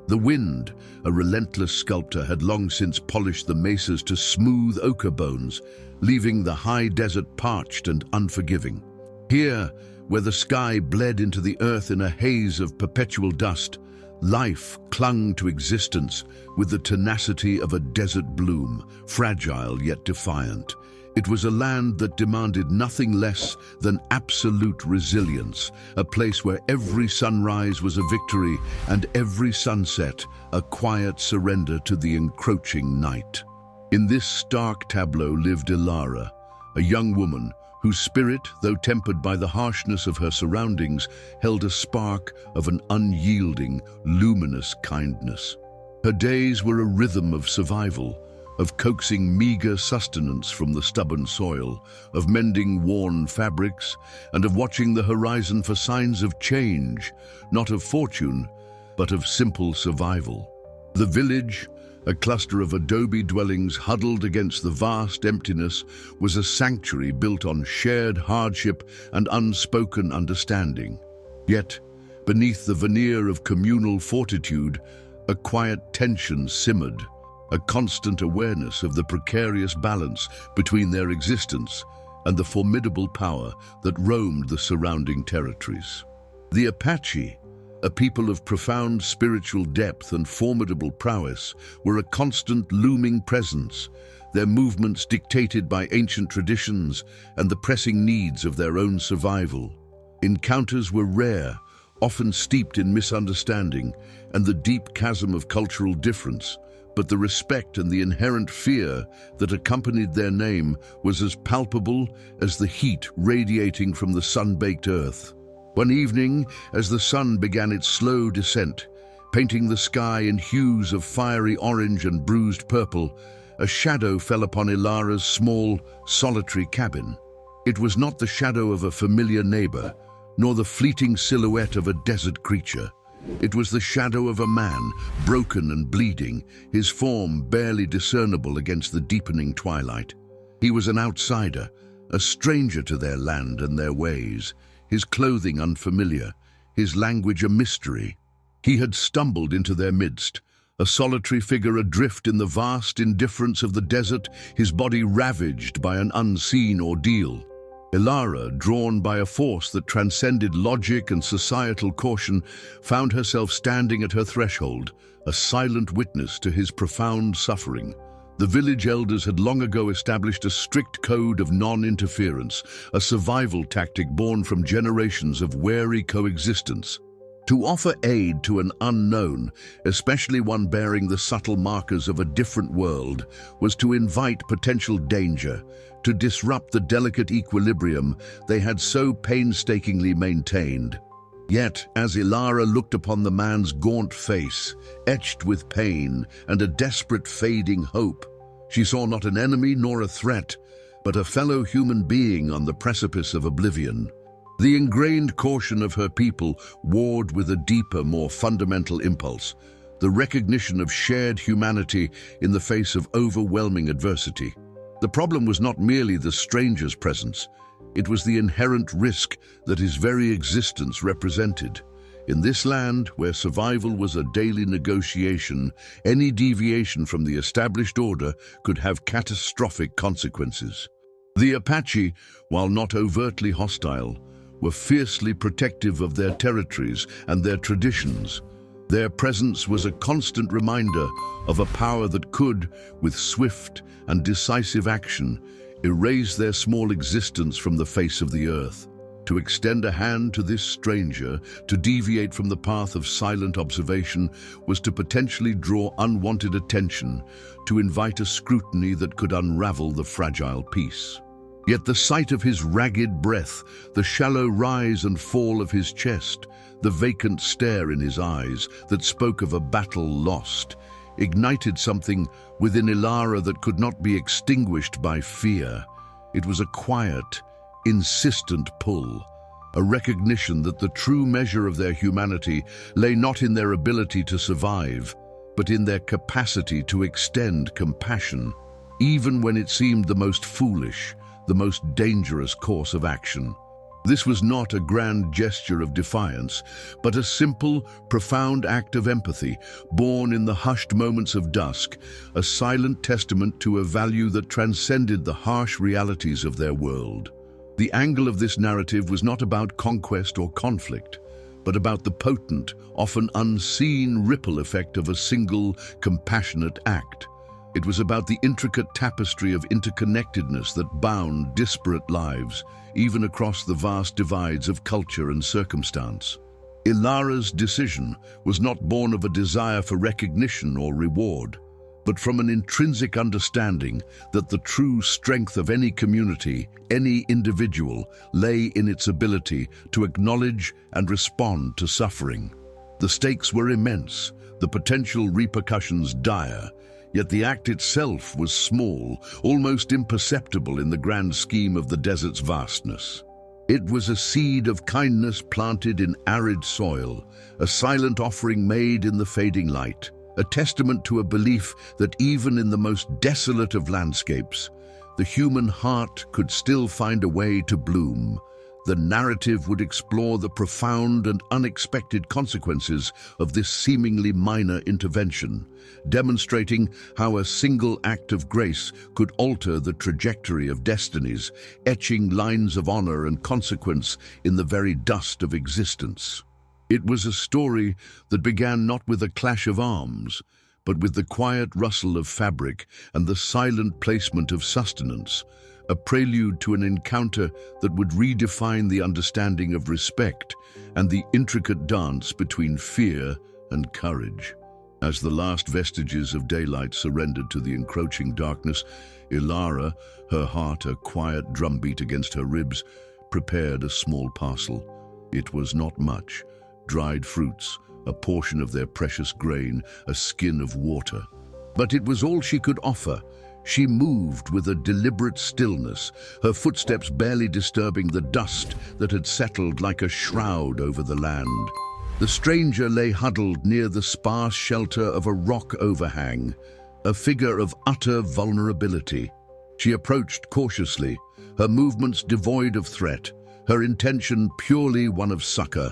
The wind, a relentless sculptor, had long since polished the mesas to smooth ochre bones, leaving the high desert parched and unforgiving. Here, where the sky bled into the earth in a haze of perpetual dust, life clung to existence with the tenacity of a desert bloom, fragile yet defiant. It was a land that demanded nothing less than absolute resilience, a place where every sunrise was a victory and every sunset a quiet surrender to the encroaching night. In this stark tableau lived Ilara, a young woman whose spirit, though tempered by the harshness of her surroundings, held a spark of an unyielding, luminous kindness. Her days were a rhythm of survival, of coaxing meager sustenance from the stubborn soil, of mending worn fabrics, and of watching the horizon for signs of change, not of fortune, but of simple survival. The village, a cluster of adobe dwellings huddled against the vast emptiness, was a sanctuary built on shared hardship and unspoken understanding. Yet, beneath the veneer of communal fortitude, a quiet tension simmered, a constant awareness of the precarious balance between their existence and the formidable power that roamed the surrounding territories. The Apache, a people of profound spiritual depth and formidable prowess, were a constant looming presence, their movements dictated by ancient traditions and the pressing needs of their own survival. Encounters were rare, often steeped in misunderstanding and the deep chasm of cultural difference, but the respect and the inherent fear that accompanied their name was as palpable as the heat radiating from the sun-baked earth. One evening, as the sun began its slow descent, painting the sky in hues of fiery orange and bruised purple, a shadow fell upon Ilara's small, solitary cabin. It was not the shadow of a familiar neighbor, nor the fleeting silhouette of a desert creature. It was the shadow of a man, broken and bleeding, his form barely discernible against the deepening twilight. He was an outsider, a stranger to their land and their ways, his clothing unfamiliar, his language a mystery. He had stumbled into their midst, a solitary figure adrift in the vast indifference of the desert, his body ravaged by an unseen ordeal. Ilara, drawn by a force that transcended logic and societal caution, found herself standing at her threshold, a silent witness to his profound suffering. The village elders had long ago established a strict code of non-interference, a survival tactic born from generations of wary coexistence. To offer aid to an unknown, especially one bearing the subtle markers of a different world, was to invite potential danger, to disrupt the delicate equilibrium they had so painstakingly maintained. Yet, as Ilara looked upon the man's gaunt face, etched with pain and a desperate fading hope, she saw not an enemy nor a threat, but a fellow human being on the precipice of oblivion. The ingrained caution of her people warred with a deeper, more fundamental impulse, the recognition of shared humanity in the face of overwhelming adversity. The problem was not merely the stranger's presence, it was the inherent risk that his very existence represented. In this land, where survival was a daily negotiation, any deviation from the established order could have catastrophic consequences. The Apache, while not overtly hostile, were fiercely protective of their territories and their traditions. Their presence was a constant reminder of a power that could, with swift and decisive action, erase their small existence from the face of the earth. To extend a hand to this stranger, to deviate from the path of silent observation, was to potentially draw unwanted attention, to invite a scrutiny that could unravel the fragile peace. Yet the sight of his ragged breath, the shallow rise and fall of his chest, the vacant stare in his eyes that spoke of a battle lost, ignited something within Ilara that could not be extinguished by fear. It was a quiet, insistent pull, a recognition that the true measure of their humanity lay not in their ability to survive, but in their capacity to extend compassion, even when it seemed the most foolish, the most dangerous course of action. This was not a grand gesture of defiance, but a simple, profound act of empathy, born in the hushed moments of dusk, a silent testament to a value that transcended the harsh realities of their world. The angle of this narrative was not about conquest or conflict, but about the potent, often unseen ripple effect of a single, compassionate act. It was about the intricate tapestry of interconnectedness that bound disparate lives, even across the vast divides of culture and circumstance. Ilara's decision was not born of a desire for recognition or reward, but from an intrinsic understanding that the true strength of any community, any individual, lay in its ability to acknowledge and respond to suffering. The stakes were immense, the potential repercussions dire, yet the act itself was small, almost imperceptible in the grand scheme of the desert's vastness. It was a seed of kindness planted in arid soil, a silent offering made in the fading light, a testament to a belief that even in the most desolate of landscapes, the human heart could still find a way to bloom. The narrative would explore the profound and unexpected consequences of this seemingly minor intervention, demonstrating how a single act of grace could alter the trajectory of destinies, etching lines of honor and consequence in the very dust of existence. It was a story that began not with a clash of arms, but with the quiet rustle of fabric and the silent placement of sustenance, a prelude to an encounter that would redefine the understanding of respect and the intricate dance between fear and courage. As the last vestiges of daylight surrendered to the encroaching darkness, Ilara, her heart a quiet drumbeat against her ribs, prepared a small parcel. It was not much: dried fruits, a portion of their precious grain, a skin of water. But it was all she could offer. She moved with a deliberate stillness, her footsteps barely disturbing the dust that had settled like a shroud over the land. The stranger lay huddled near the sparse shelter of a rock overhang, a figure of utter vulnerability. She approached cautiously, her movements devoid of threat, her intention purely one of succor.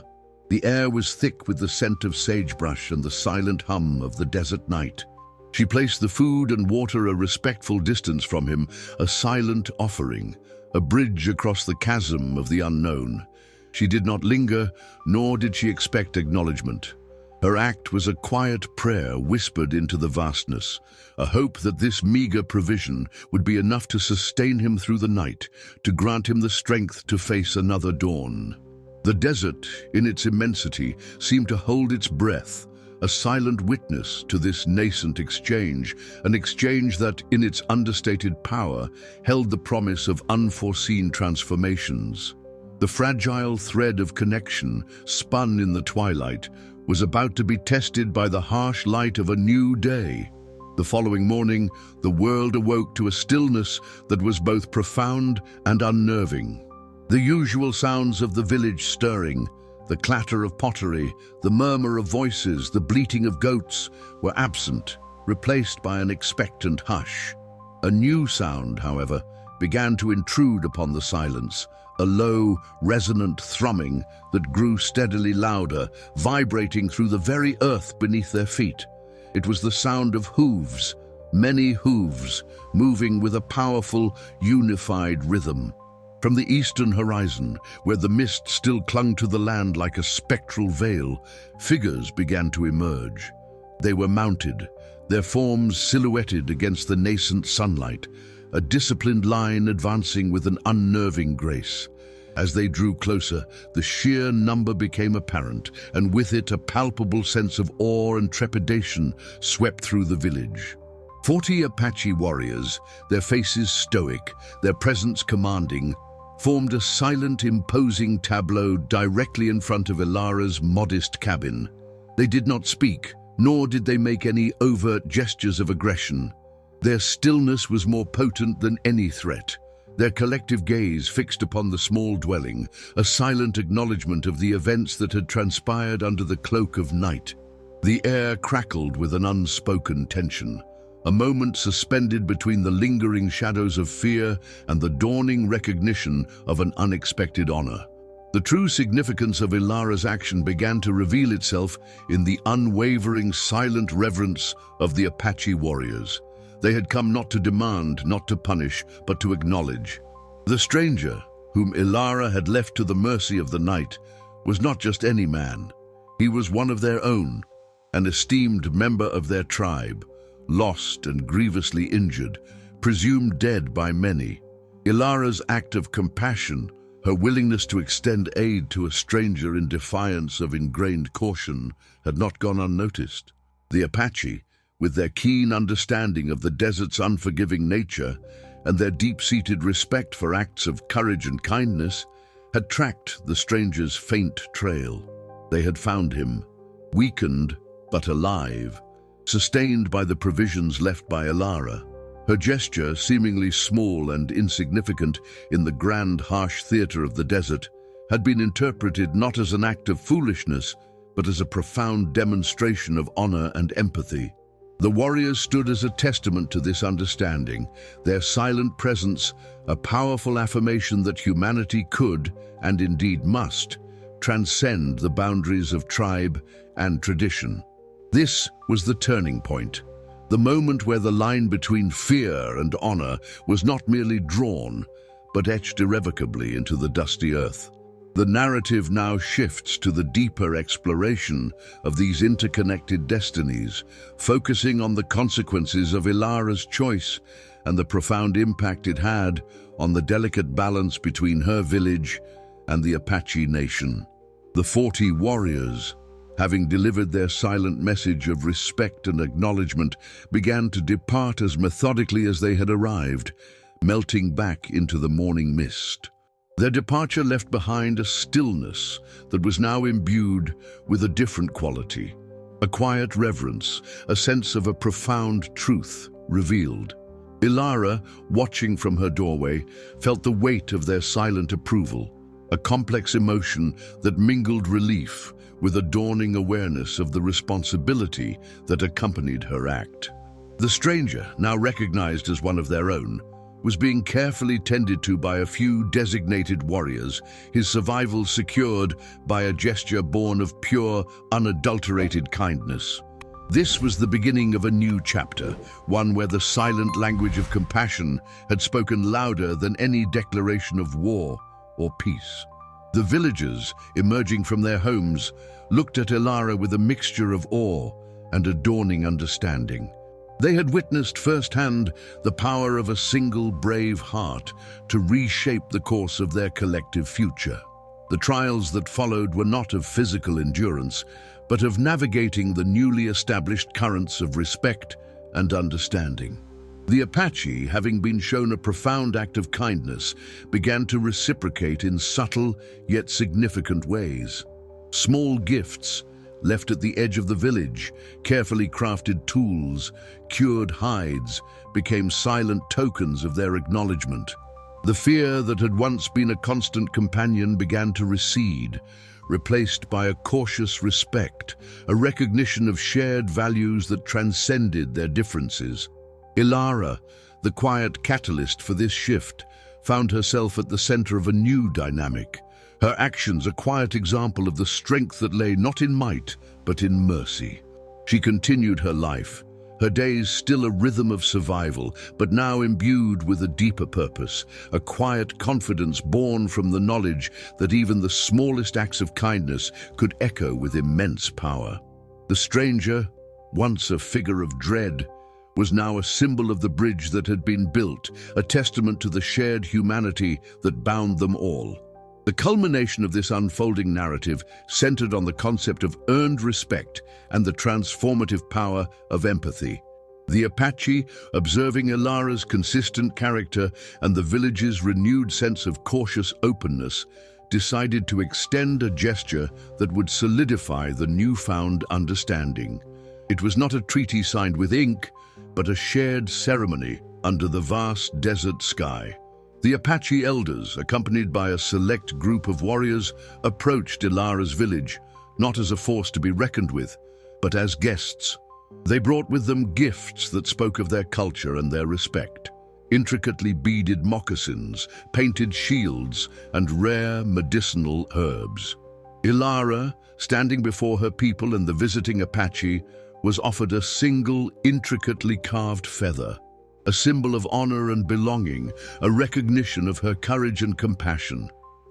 The air was thick with the scent of sagebrush and the silent hum of the desert night. She placed the food and water a respectful distance from him, a silent offering, a bridge across the chasm of the unknown. She did not linger, nor did she expect acknowledgement. Her act was a quiet prayer whispered into the vastness, a hope that this meager provision would be enough to sustain him through the night, to grant him the strength to face another dawn. The desert, in its immensity, seemed to hold its breath, a silent witness to this nascent exchange, an exchange that, in its understated power, held the promise of unforeseen transformations. The fragile thread of connection, spun in the twilight, was about to be tested by the harsh light of a new day. The following morning, the world awoke to a stillness that was both profound and unnerving. The usual sounds of the village stirring, the clatter of pottery, the murmur of voices, the bleating of goats, were absent, replaced by an expectant hush. A new sound, however, began to intrude upon the silence, a low, resonant thrumming that grew steadily louder, vibrating through the very earth beneath their feet. It was the sound of hooves, many hooves, moving with a powerful, unified rhythm. From the eastern horizon, where the mist still clung to the land like a spectral veil, figures began to emerge. They were mounted, their forms silhouetted against the nascent sunlight, a disciplined line advancing with an unnerving grace. As they drew closer, the sheer number became apparent, and with it a palpable sense of awe and trepidation swept through the village. 40 Apache warriors, their faces stoic, their presence commanding, formed a silent, imposing tableau directly in front of Ilara's modest cabin. They did not speak, nor did they make any overt gestures of aggression. Their stillness was more potent than any threat, their collective gaze fixed upon the small dwelling, a silent acknowledgement of the events that had transpired under the cloak of night. The air crackled with an unspoken tension, a moment suspended between the lingering shadows of fear and the dawning recognition of an unexpected honor. The true significance of Ilara's action began to reveal itself in the unwavering, silent reverence of the Apache warriors. They had come not to demand, not to punish, but to acknowledge. The stranger, whom Ilara had left to the mercy of the night, was not just any man. He was one of their own, an esteemed member of their tribe, lost and grievously injured, presumed dead by many. Ilara's act of compassion, her willingness to extend aid to a stranger in defiance of ingrained caution, had not gone unnoticed. The Apache, with their keen understanding of the desert's unforgiving nature and their deep-seated respect for acts of courage and kindness, had tracked the stranger's faint trail. They had found him, weakened but alive, sustained by the provisions left by Ilara. Her gesture, seemingly small and insignificant in the grand, harsh theater of the desert, had been interpreted not as an act of foolishness, but as a profound demonstration of honor and empathy. The warriors stood as a testament to this understanding, their silent presence a powerful affirmation that humanity could, and indeed must, transcend the boundaries of tribe and tradition. This was the turning point, the moment where the line between fear and honor was not merely drawn, but etched irrevocably into the dusty earth. The narrative now shifts to the deeper exploration of these interconnected destinies, focusing on the consequences of Ilara's choice and the profound impact it had on the delicate balance between her village and the Apache nation. The 40 warriors, having delivered their silent message of respect and acknowledgement, began to depart as methodically as they had arrived, melting back into the morning mist. Their departure left behind a stillness that was now imbued with a different quality, a quiet reverence, a sense of a profound truth revealed. Ilara, watching from her doorway, felt the weight of their silent approval, a complex emotion that mingled relief with a dawning awareness of the responsibility that accompanied her act. The stranger, now recognized as one of their own, was being carefully tended to by a few designated warriors, his survival secured by a gesture born of pure, unadulterated kindness. This was the beginning of a new chapter, one where the silent language of compassion had spoken louder than any declaration of war or peace. The villagers, emerging from their homes, looked at Ilara with a mixture of awe and a dawning understanding. They had witnessed firsthand the power of a single brave heart to reshape the course of their collective future. The trials that followed were not of physical endurance, but of navigating the newly established currents of respect and understanding. The Apache, having been shown a profound act of kindness, began to reciprocate in subtle yet significant ways. Small gifts, left at the edge of the village, carefully crafted tools, cured hides, became silent tokens of their acknowledgement. The fear that had once been a constant companion began to recede, replaced by a cautious respect, a recognition of shared values that transcended their differences. Ilara, the quiet catalyst for this shift, found herself at the center of a new dynamic. Her actions a quiet example of the strength that lay not in might, but in mercy. She continued her life, her days still a rhythm of survival, but now imbued with a deeper purpose, a quiet confidence born from the knowledge that even the smallest acts of kindness could echo with immense power. The stranger, once a figure of dread, was now a symbol of the bridge that had been built, a testament to the shared humanity that bound them all. The culmination of this unfolding narrative centered on the concept of earned respect and the transformative power of empathy. The Apache, observing Ilara's consistent character and the village's renewed sense of cautious openness, decided to extend a gesture that would solidify the newfound understanding. It was not a treaty signed with ink, but a shared ceremony under the vast desert sky. The Apache elders, accompanied by a select group of warriors, approached Ilara's village, not as a force to be reckoned with, but as guests. They brought with them gifts that spoke of their culture and their respect. intricately beaded moccasins, painted shields, and rare medicinal herbs. Ilara, standing before her people and the visiting Apache, was offered a single, intricately carved feather, a symbol of honor and belonging, a recognition of her courage and compassion.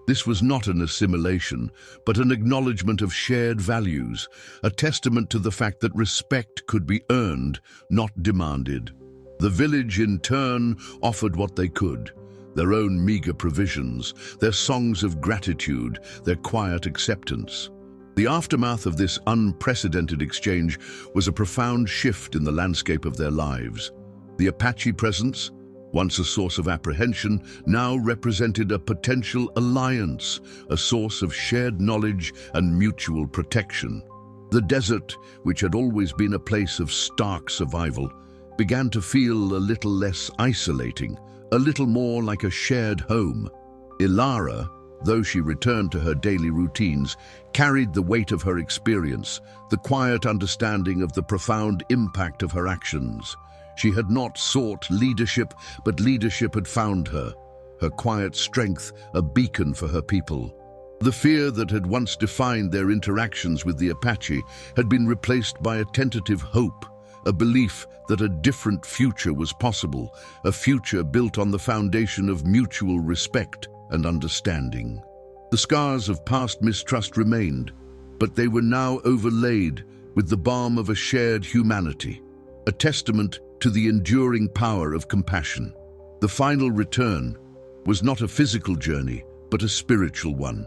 This was not an assimilation, but an acknowledgement of shared values, a testament to the fact that respect could be earned, not demanded. The village, in turn, offered what they could: their own meager provisions, their songs of gratitude, their quiet acceptance. The aftermath of this unprecedented exchange was a profound shift in the landscape of their lives. The Apache presence, once a source of apprehension, now represented a potential alliance, a source of shared knowledge and mutual protection. The desert, which had always been a place of stark survival, began to feel a little less isolating, a little more like a shared home. Ilara, though she returned to her daily routines, carried the weight of her experience, the quiet understanding of the profound impact of her actions. She had not sought leadership, but leadership had found her, her quiet strength a beacon for her people. The fear that had once defined their interactions with the Apache had been replaced by a tentative hope, a belief that a different future was possible, a future built on the foundation of mutual respect and understanding. The scars of past mistrust remained, but they were now overlaid with the balm of a shared humanity, a testament to the enduring power of compassion. The final return was not a physical journey, but a spiritual one,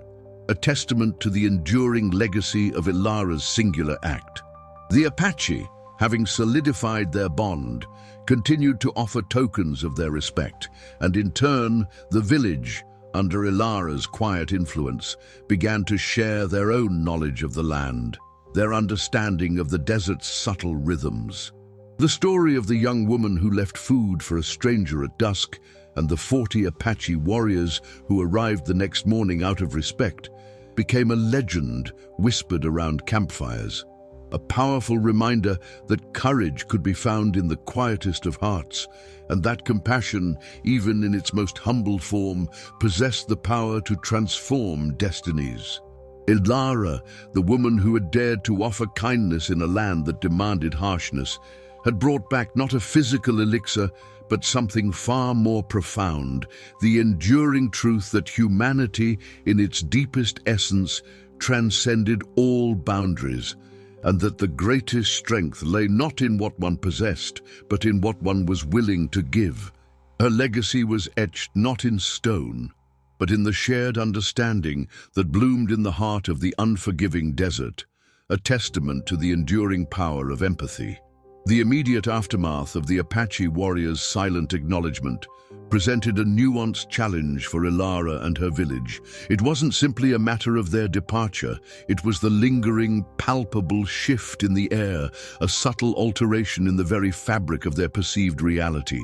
a testament to the enduring legacy of Ilara's singular act. The Apache, having solidified their bond, continued to offer tokens of their respect, and in turn, the village, under Ilara's quiet influence, began to share their own knowledge of the land, their understanding of the desert's subtle rhythms. The story of the young woman who left food for a stranger at dusk and the 40 Apache warriors who arrived the next morning out of respect became a legend whispered around campfires, a powerful reminder that courage could be found in the quietest of hearts, and that compassion, even in its most humble form, possessed the power to transform destinies. Ilara, the woman who had dared to offer kindness in a land that demanded harshness, had brought back not a physical elixir, but something far more profound, the enduring truth that humanity, in its deepest essence, transcended all boundaries, and that the greatest strength lay not in what one possessed, but in what one was willing to give. Her legacy was etched not in stone, but in the shared understanding that bloomed in the heart of the unforgiving desert, a testament to the enduring power of empathy. The immediate aftermath of the Apache warriors' silent acknowledgement presented a nuanced challenge for Ilara and her village. It wasn't simply a matter of their departure, it was the lingering, palpable shift in the air, a subtle alteration in the very fabric of their perceived reality.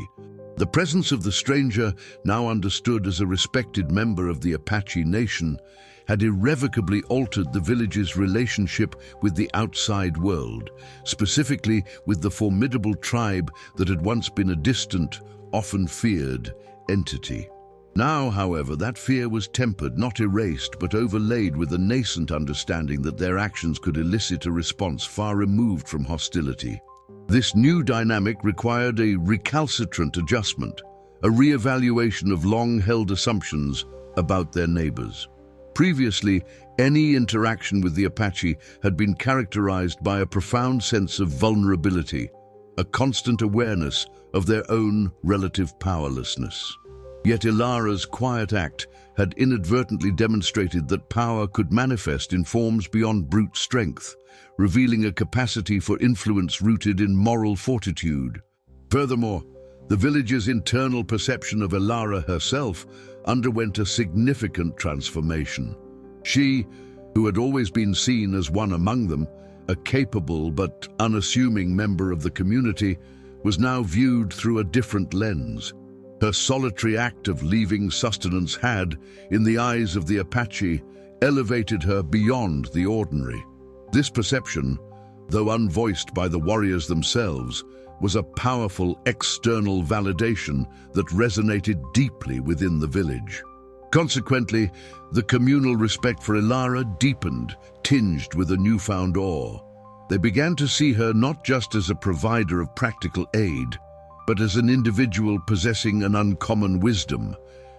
The presence of the stranger, now understood as a respected member of the Apache nation, had irrevocably altered the village's relationship with the outside world, specifically with the formidable tribe that had once been a distant, often feared entity. Now, however, that fear was tempered, not erased, but overlaid with a nascent understanding that their actions could elicit a response far removed from hostility. This new dynamic required a recalcitrant adjustment, a re-evaluation of long-held assumptions about their neighbors. Previously, any interaction with the Apache had been characterized by a profound sense of vulnerability, a constant awareness of their own relative powerlessness. Yet Ilara's quiet act had inadvertently demonstrated that power could manifest in forms beyond brute strength, revealing a capacity for influence rooted in moral fortitude. Furthermore, the village's internal perception of Ilara herself underwent a significant transformation. She, who had always been seen as one among them, a capable but unassuming member of the community, was now viewed through a different lens. Her solitary act of leaving sustenance had, in the eyes of the Apache, elevated her beyond the ordinary. This perception, though unvoiced by the warriors themselves, was a powerful external validation that resonated deeply within the village. Consequently, the communal respect for Ilara deepened, tinged with a newfound awe. They began to see her not just as a provider of practical aid, but as an individual possessing an uncommon wisdom,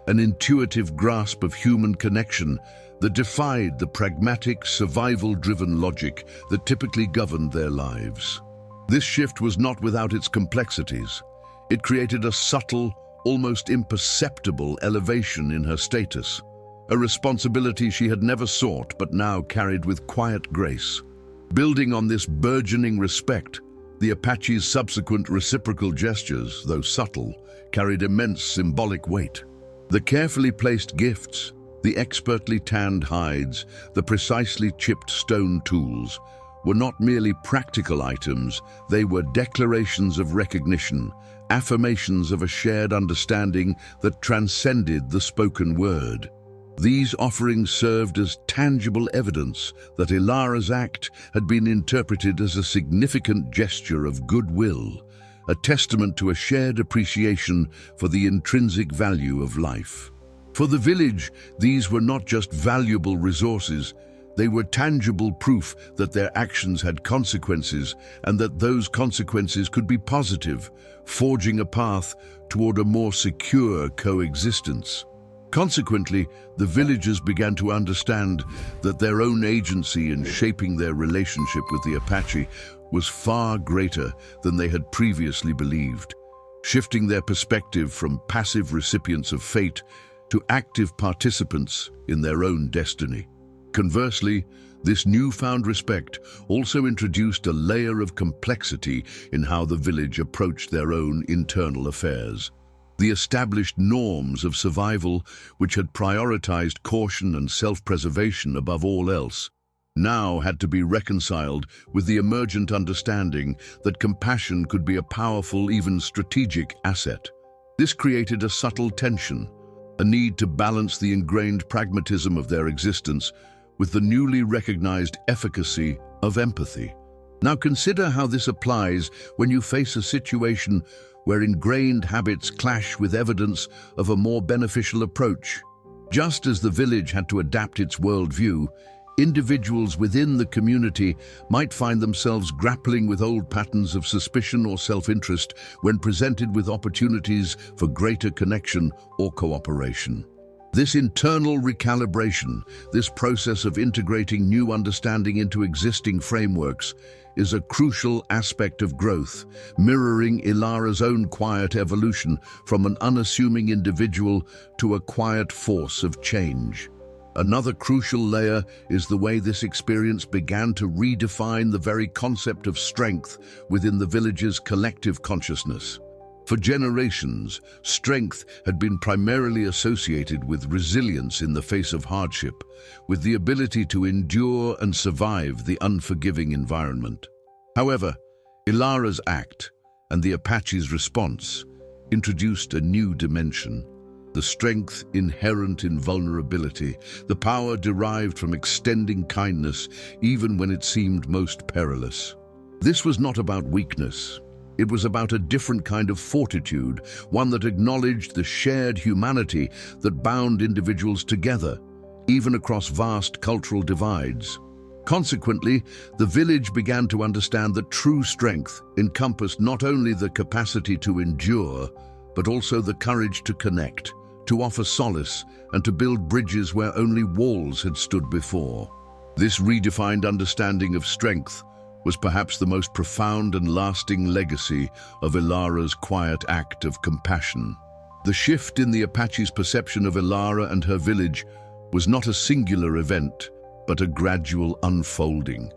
an intuitive grasp of human connection that defied the pragmatic, survival-driven logic that typically governed their lives. This shift was not without its complexities. It created a subtle, almost imperceptible elevation in her status, a responsibility she had never sought but now carried with quiet grace. Building on this burgeoning respect, the Apache's subsequent reciprocal gestures, though subtle, carried immense symbolic weight. The carefully placed gifts, the expertly tanned hides, the precisely chipped stone tools, were not merely practical items, they were declarations of recognition, affirmations of a shared understanding that transcended the spoken word. These offerings served as tangible evidence that Ilara's act had been interpreted as a significant gesture of goodwill, a testament to a shared appreciation for the intrinsic value of life. For the village, these were not just valuable resources, they were tangible proof that their actions had consequences and that those consequences could be positive, forging a path toward a more secure coexistence. Consequently, the villagers began to understand that their own agency in shaping their relationship with the Apache was far greater than they had previously believed, shifting their perspective from passive recipients of fate to active participants in their own destiny. Conversely, this newfound respect also introduced a layer of complexity in how the village approached their own internal affairs. The established norms of survival, which had prioritized caution and self-preservation above all else, now had to be reconciled with the emergent understanding that compassion could be a powerful, even strategic asset. This created a subtle tension, a need to balance the ingrained pragmatism of their existence with the newly recognized efficacy of empathy. Now consider how this applies when you face a situation where ingrained habits clash with evidence of a more beneficial approach. Just as the village had to adapt its worldview, individuals within the community might find themselves grappling with old patterns of suspicion or self-interest when presented with opportunities for greater connection or cooperation. This internal recalibration, this process of integrating new understanding into existing frameworks, is a crucial aspect of growth, mirroring Ilara's own quiet evolution from an unassuming individual to a quiet force of change. Another crucial layer is the way this experience began to redefine the very concept of strength within the village's collective consciousness. For generations, strength had been primarily associated with resilience in the face of hardship, with the ability to endure and survive the unforgiving environment. However, Ilara's act and the Apache's response introduced a new dimension: the strength inherent in vulnerability, the power derived from extending kindness even when it seemed most perilous. This was not about weakness. It was about a different kind of fortitude, one that acknowledged the shared humanity that bound individuals together, even across vast cultural divides. Consequently, the village began to understand that true strength encompassed not only the capacity to endure, but also the courage to connect, to offer solace, and to build bridges where only walls had stood before. This redefined understanding of strength was perhaps the most profound and lasting legacy of Ilara's quiet act of compassion. The shift in the Apache's perception of Ilara and her village was not a singular event, but a gradual unfolding,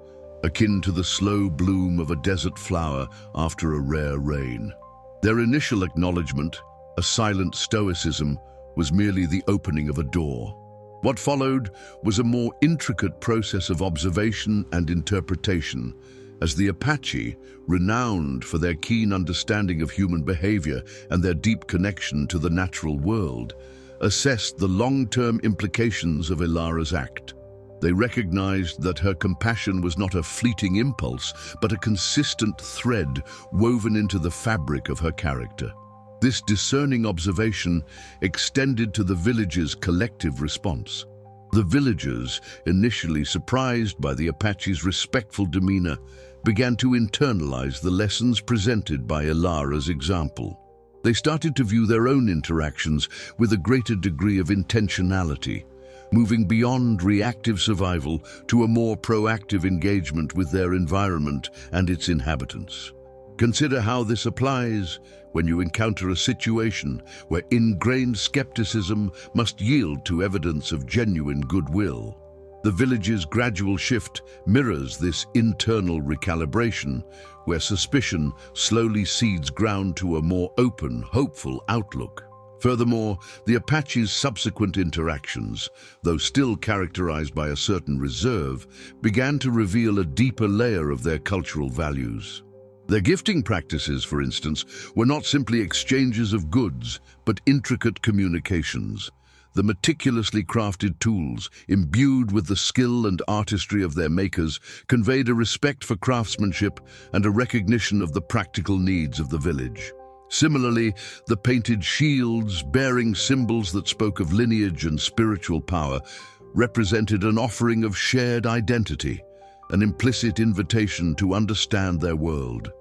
akin to the slow bloom of a desert flower after a rare rain. Their initial acknowledgement, a silent stoicism, was merely the opening of a door. What followed was a more intricate process of observation and interpretation, as the Apache, renowned for their keen understanding of human behavior and their deep connection to the natural world, assessed the long-term implications of Ilara's act. They recognized that her compassion was not a fleeting impulse, but a consistent thread woven into the fabric of her character. This discerning observation extended to the village's collective response. The villagers, initially surprised by the Apache's respectful demeanor, began to internalize the lessons presented by Ilara's example. They started to view their own interactions with a greater degree of intentionality, moving beyond reactive survival to a more proactive engagement with their environment and its inhabitants. Consider how this applies when you encounter a situation where ingrained skepticism must yield to evidence of genuine goodwill. The village's gradual shift mirrors this internal recalibration, where suspicion slowly seeds ground to a more open, hopeful outlook. Furthermore, the Apache's subsequent interactions, though still characterized by a certain reserve, began to reveal a deeper layer of their cultural values. Their gifting practices, for instance, were not simply exchanges of goods, but intricate communications. The meticulously crafted tools, imbued with the skill and artistry of their makers, conveyed a respect for craftsmanship and a recognition of the practical needs of the village. Similarly, the painted shields, bearing symbols that spoke of lineage and spiritual power, represented an offering of shared identity, an implicit invitation to understand their world.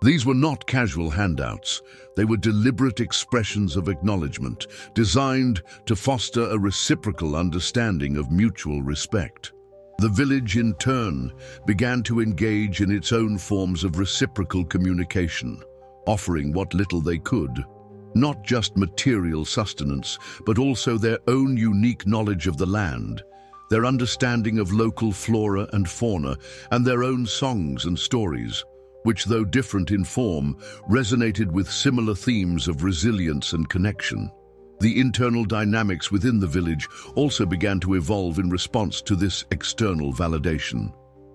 These were not casual handouts. They were deliberate expressions of acknowledgement, designed to foster a reciprocal understanding of mutual respect. The village, in turn, began to engage in its own forms of reciprocal communication, offering what little they could. Not just material sustenance, but also their own unique knowledge of the land, their understanding of local flora and fauna, and their own songs and stories, which, though different in form, resonated with similar themes of resilience and connection. The internal dynamics within the village also began to evolve in response to this external validation.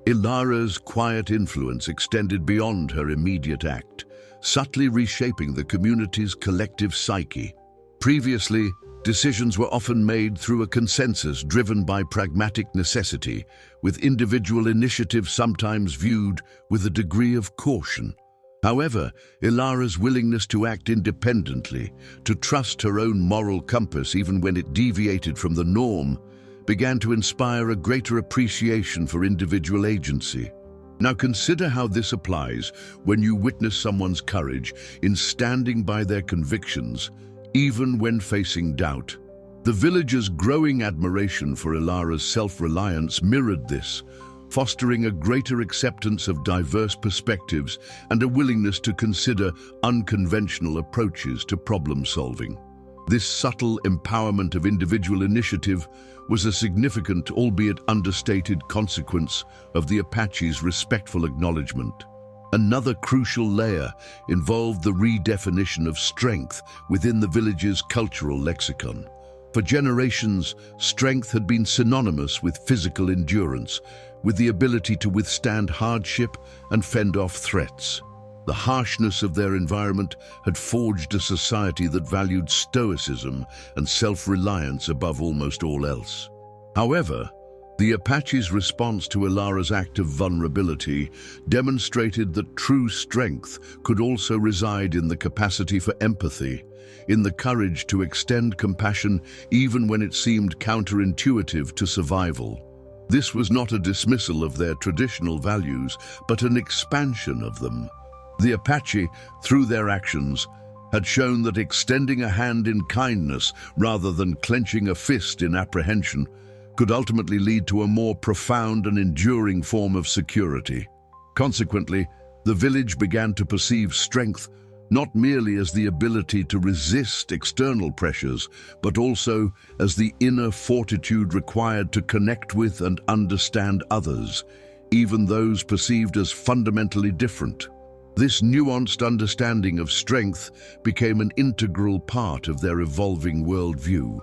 Ilara's quiet influence extended beyond her immediate act, subtly reshaping the community's collective psyche. Previously, decisions were often made through a consensus driven by pragmatic necessity, with individual initiative sometimes viewed with a degree of caution. However, Ilara's willingness to act independently, to trust her own moral compass even when it deviated from the norm, began to inspire a greater appreciation for individual agency. Now consider how this applies when you witness someone's courage in standing by their convictions, even when facing doubt. The villagers' growing admiration for Ilara's self-reliance mirrored this, fostering a greater acceptance of diverse perspectives and a willingness to consider unconventional approaches to problem-solving. This subtle empowerment of individual initiative was a significant, albeit understated, consequence of the Apache's respectful acknowledgement. Another crucial layer involved the redefinition of strength within the village's cultural lexicon. For generations, strength had been synonymous with physical endurance, with the ability to withstand hardship and fend off threats. The harshness of their environment had forged a society that valued stoicism and self-reliance above almost all else. However, the Apache's response to Ilara's act of vulnerability demonstrated that true strength could also reside in the capacity for empathy, in the courage to extend compassion even when it seemed counterintuitive to survival. This was not a dismissal of their traditional values, but an expansion of them. The Apache, through their actions, had shown that extending a hand in kindness rather than clenching a fist in apprehension could ultimately lead to a more profound and enduring form of security. Consequently, the village began to perceive strength not merely as the ability to resist external pressures, but also as the inner fortitude required to connect with and understand others, even those perceived as fundamentally different. This nuanced understanding of strength became an integral part of their evolving worldview.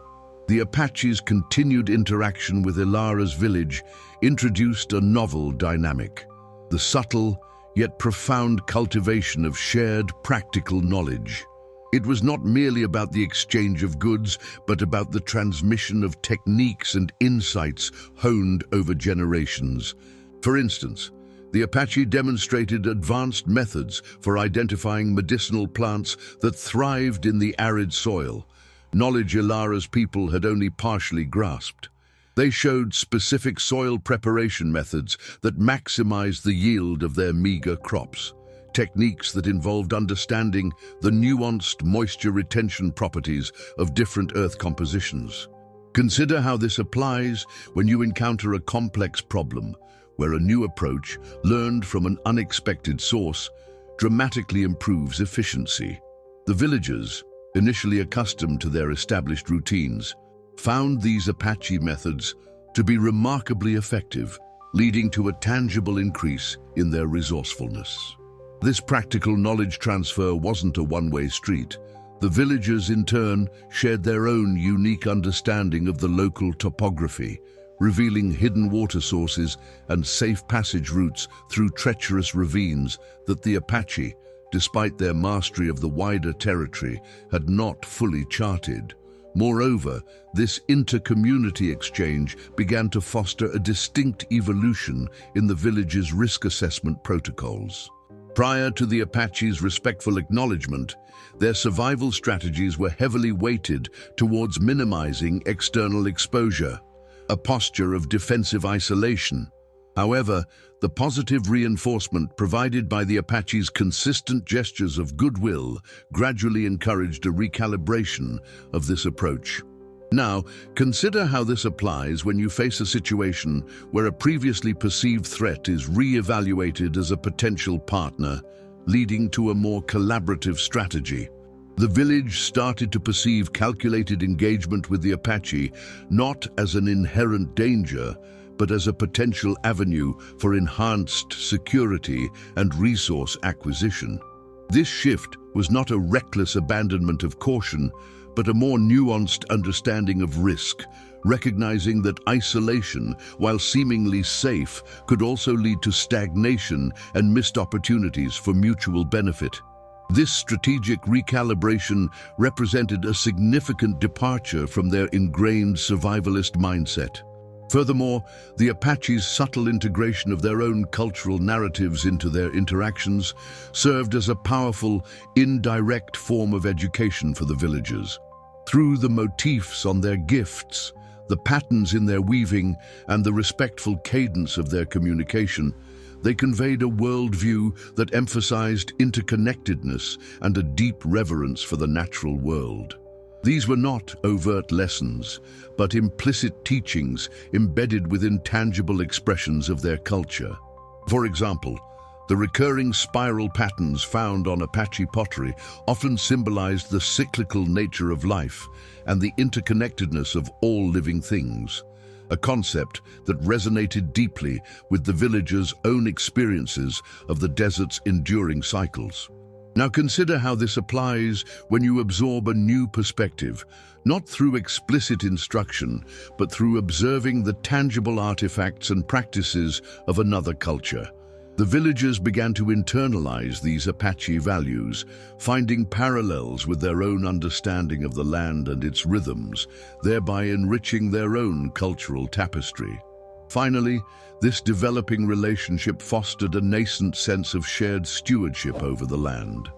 The Apache's continued interaction with Ilara's village introduced a novel dynamic, the subtle yet profound cultivation of shared practical knowledge. It was not merely about the exchange of goods, but about the transmission of techniques and insights honed over generations. For instance, the Apache demonstrated advanced methods for identifying medicinal plants that thrived in the arid soil, knowledge Ilara's people had only partially grasped. They showed specific soil preparation methods that maximized the yield of their meager crops, techniques that involved understanding the nuanced moisture retention properties of different earth compositions. Consider how this applies when you encounter a complex problem, where a new approach, learned from an unexpected source, dramatically improves efficiency. The villagers, initially accustomed to their established routines, found these Apache methods to be remarkably effective, leading to a tangible increase in their resourcefulness. This practical knowledge transfer wasn't a one-way street. The villagers, in turn, shared their own unique understanding of the local topography, revealing hidden water sources and safe passage routes through treacherous ravines that the Apache, despite their mastery of the wider territory, had not fully charted. Moreover, this inter-community exchange began to foster a distinct evolution in the village's risk assessment protocols. Prior to the Apache's respectful acknowledgement, their survival strategies were heavily weighted towards minimizing external exposure, a posture of defensive isolation. However, the positive reinforcement provided by the Apache's consistent gestures of goodwill gradually encouraged a recalibration of this approach. Now, consider how this applies when you face a situation where a previously perceived threat is re-evaluated as a potential partner, leading to a more collaborative strategy. The village started to perceive calculated engagement with the Apache not as an inherent danger, but as a potential avenue for enhanced security and resource acquisition. This shift was not a reckless abandonment of caution, but a more nuanced understanding of risk, recognizing that isolation, while seemingly safe, could also lead to stagnation and missed opportunities for mutual benefit. This strategic recalibration represented a significant departure from their ingrained survivalist mindset. Furthermore, the Apache's subtle integration of their own cultural narratives into their interactions served as a powerful, indirect form of education for the villagers. Through the motifs on their gifts, the patterns in their weaving, and the respectful cadence of their communication, they conveyed a worldview that emphasized interconnectedness and a deep reverence for the natural world. These were not overt lessons, but implicit teachings embedded within tangible expressions of their culture. For example, the recurring spiral patterns found on Apache pottery often symbolized the cyclical nature of life and the interconnectedness of all living things, a concept that resonated deeply with the villagers' own experiences of the desert's enduring cycles. Now consider how this applies when you absorb a new perspective, not through explicit instruction, but through observing the tangible artifacts and practices of another culture. The villagers began to internalize these Apache values, finding parallels with their own understanding of the land and its rhythms, thereby enriching their own cultural tapestry. Finally, this developing relationship fostered a nascent sense of shared stewardship over the land.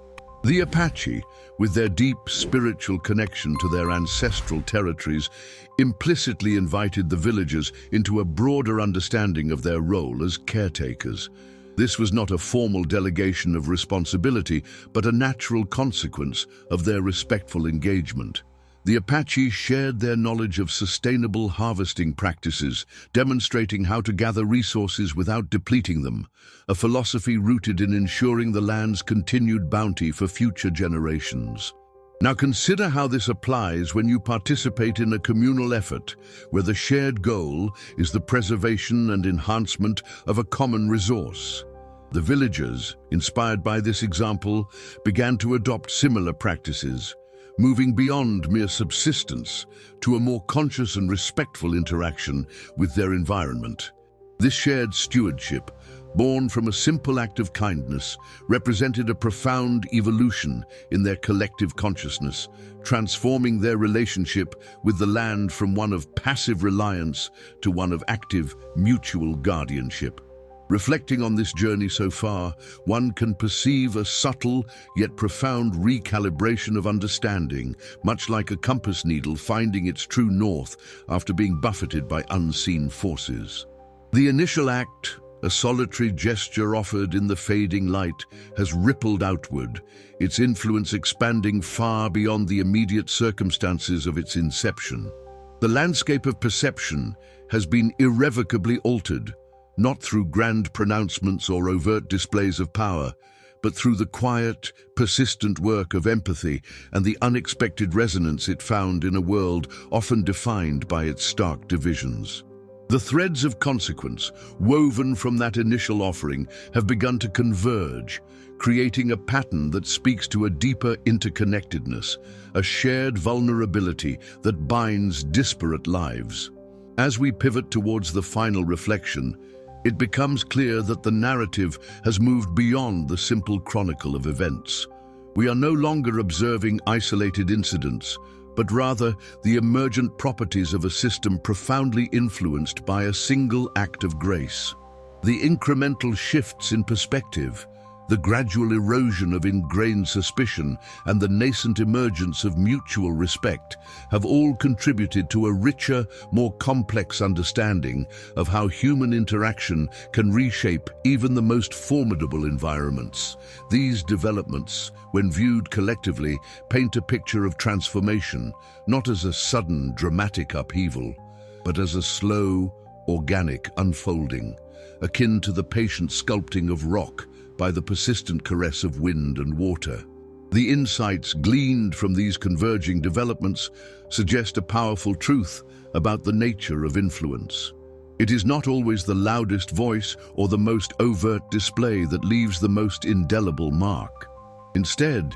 The Apache, with their deep spiritual connection to their ancestral territories, implicitly invited the villagers into a broader understanding of their role as caretakers. This was not a formal delegation of responsibility, but a natural consequence of their respectful engagement. The Apache shared their knowledge of sustainable harvesting practices, demonstrating how to gather resources without depleting them, a philosophy rooted in ensuring the land's continued bounty for future generations. Now consider how this applies when you participate in a communal effort where the shared goal is the preservation and enhancement of a common resource. The villagers, inspired by this example, began to adopt similar practices, moving beyond mere subsistence to a more conscious and respectful interaction with their environment. This shared stewardship, born from a simple act of kindness, represented a profound evolution in their collective consciousness, transforming their relationship with the land from one of passive reliance to one of active, mutual guardianship. Reflecting on this journey so far, one can perceive a subtle yet profound recalibration of understanding, much like a compass needle finding its true north after being buffeted by unseen forces. The initial act, a solitary gesture offered in the fading light, has rippled outward, its influence expanding far beyond the immediate circumstances of its inception. The landscape of perception has been irrevocably altered, not through grand pronouncements or overt displays of power, but through the quiet, persistent work of empathy and the unexpected resonance it found in a world often defined by its stark divisions. The threads of consequence, woven from that initial offering, have begun to converge, creating a pattern that speaks to a deeper interconnectedness, a shared vulnerability that binds disparate lives. As we pivot towards the final reflection, it becomes clear that the narrative has moved beyond the simple chronicle of events. We are no longer observing isolated incidents, but rather the emergent properties of a system profoundly influenced by a single act of grace. The incremental shifts in perspective, the gradual erosion of ingrained suspicion, and the nascent emergence of mutual respect have all contributed to a richer, more complex understanding of how human interaction can reshape even the most formidable environments. These developments, when viewed collectively, paint a picture of transformation, not as a sudden, dramatic upheaval, but as a slow, organic unfolding, akin to the patient sculpting of rock by the persistent caress of wind and water. The insights gleaned from these converging developments suggest a powerful truth about the nature of influence. It is not always the loudest voice or the most overt display that leaves the most indelible mark. Instead,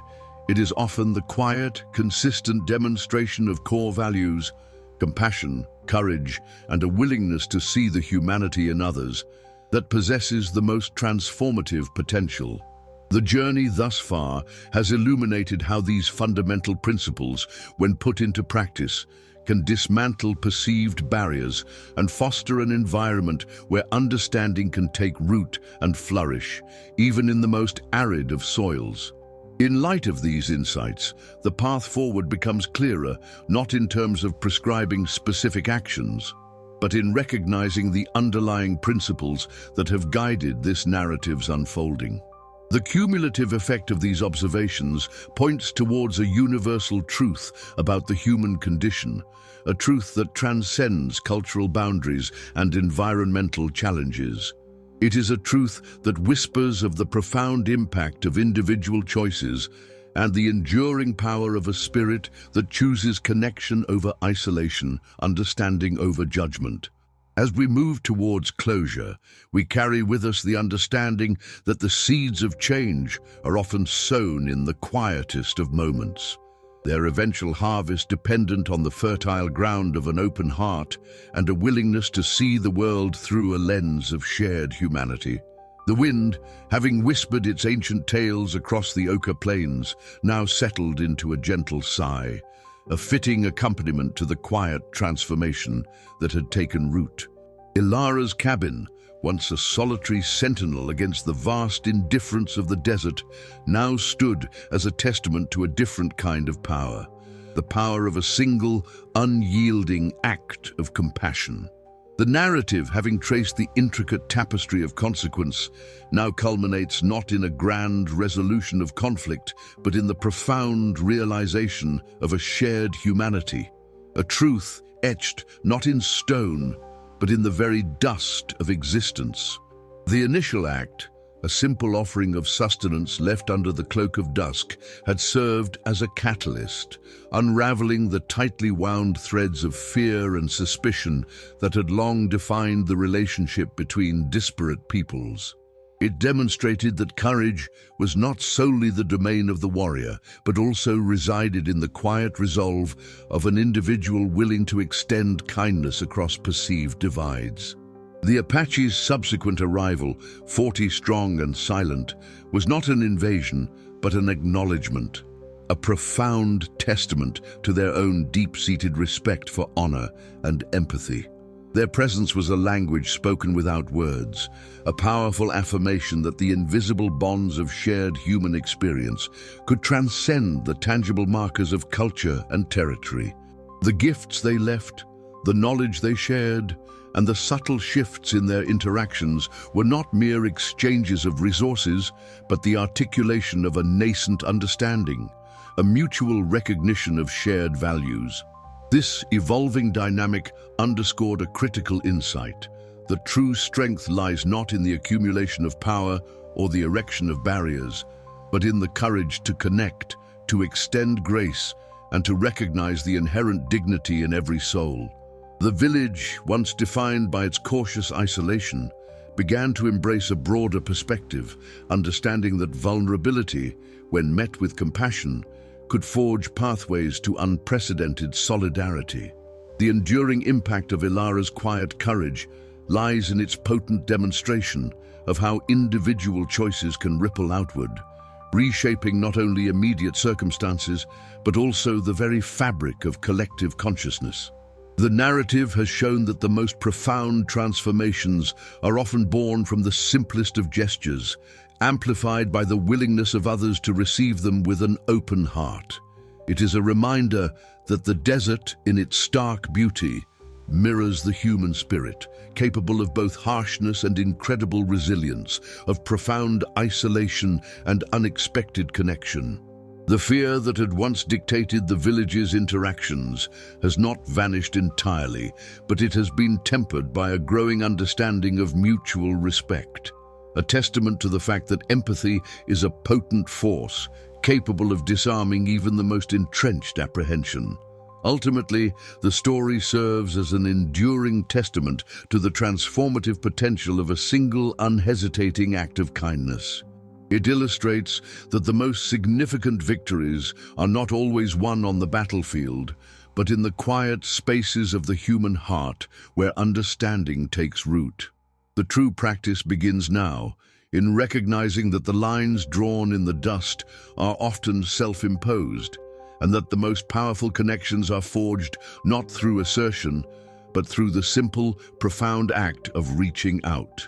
it is often the quiet, consistent demonstration of core values, compassion, courage, and a willingness to see the humanity in others that possesses the most transformative potential. The journey thus far has illuminated how these fundamental principles, when put into practice, can dismantle perceived barriers and foster an environment where understanding can take root and flourish, even in the most arid of soils. In light of these insights, the path forward becomes clearer, not in terms of prescribing specific actions, but in recognizing the underlying principles that have guided this narrative's unfolding. The cumulative effect of these observations points towards a universal truth about the human condition, a truth that transcends cultural boundaries and environmental challenges. It is a truth that whispers of the profound impact of individual choices and the enduring power of a spirit that chooses connection over isolation, understanding over judgment. As we move towards closure, we carry with us the understanding that the seeds of change are often sown in the quietest of moments, their eventual harvest dependent on the fertile ground of an open heart and a willingness to see the world through a lens of shared humanity. The wind, having whispered its ancient tales across the Oka plains, now settled into a gentle sigh, a fitting accompaniment to the quiet transformation that had taken root. Ilara's cabin, once a solitary sentinel against the vast indifference of the desert, now stood as a testament to a different kind of power, the power of a single, unyielding act of compassion. The narrative, having traced the intricate tapestry of consequence, now culminates not in a grand resolution of conflict, but in the profound realization of a shared humanity, a truth etched not in stone, but in the very dust of existence. The initial act, a simple offering of sustenance left under the cloak of dusk, had served as a catalyst, unraveling the tightly wound threads of fear and suspicion that had long defined the relationship between disparate peoples. It demonstrated that courage was not solely the domain of the warrior, but also resided in the quiet resolve of an individual willing to extend kindness across perceived divides. The Apache's subsequent arrival, 40 strong and silent, was not an invasion, but an acknowledgement, a profound testament to their own deep-seated respect for honor and empathy. Their presence was a language spoken without words, a powerful affirmation that the invisible bonds of shared human experience could transcend the tangible markers of culture and territory. The gifts they left, the knowledge they shared, and the subtle shifts in their interactions were not mere exchanges of resources, but the articulation of a nascent understanding, a mutual recognition of shared values. This evolving dynamic underscored a critical insight. The true strength lies not in the accumulation of power or the erection of barriers, but in the courage to connect, to extend grace, and to recognize the inherent dignity in every soul. The village, once defined by its cautious isolation, began to embrace a broader perspective, understanding that vulnerability, when met with compassion, could forge pathways to unprecedented solidarity. The enduring impact of Ilara's quiet courage lies in its potent demonstration of how individual choices can ripple outward, reshaping not only immediate circumstances, but also the very fabric of collective consciousness. The narrative has shown that the most profound transformations are often born from the simplest of gestures, amplified by the willingness of others to receive them with an open heart. It is a reminder that the desert, in its stark beauty, mirrors the human spirit, capable of both harshness and incredible resilience, of profound isolation and unexpected connection. The fear that had once dictated the village's interactions has not vanished entirely, but it has been tempered by a growing understanding of mutual respect. A testament to the fact that empathy is a potent force, capable of disarming even the most entrenched apprehension. Ultimately, the story serves as an enduring testament to the transformative potential of a single, unhesitating act of kindness. It illustrates that the most significant victories are not always won on the battlefield, but in the quiet spaces of the human heart where understanding takes root. The true practice begins now, in recognizing that the lines drawn in the dust are often self-imposed, and that the most powerful connections are forged not through assertion, but through the simple, profound act of reaching out.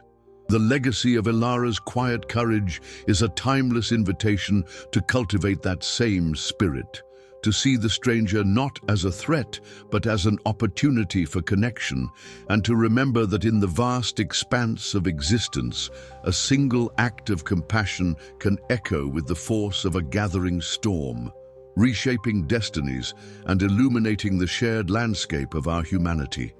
The legacy of Ilara's quiet courage is a timeless invitation to cultivate that same spirit, to see the stranger not as a threat, but as an opportunity for connection, and to remember that in the vast expanse of existence, a single act of compassion can echo with the force of a gathering storm, reshaping destinies and illuminating the shared landscape of our humanity.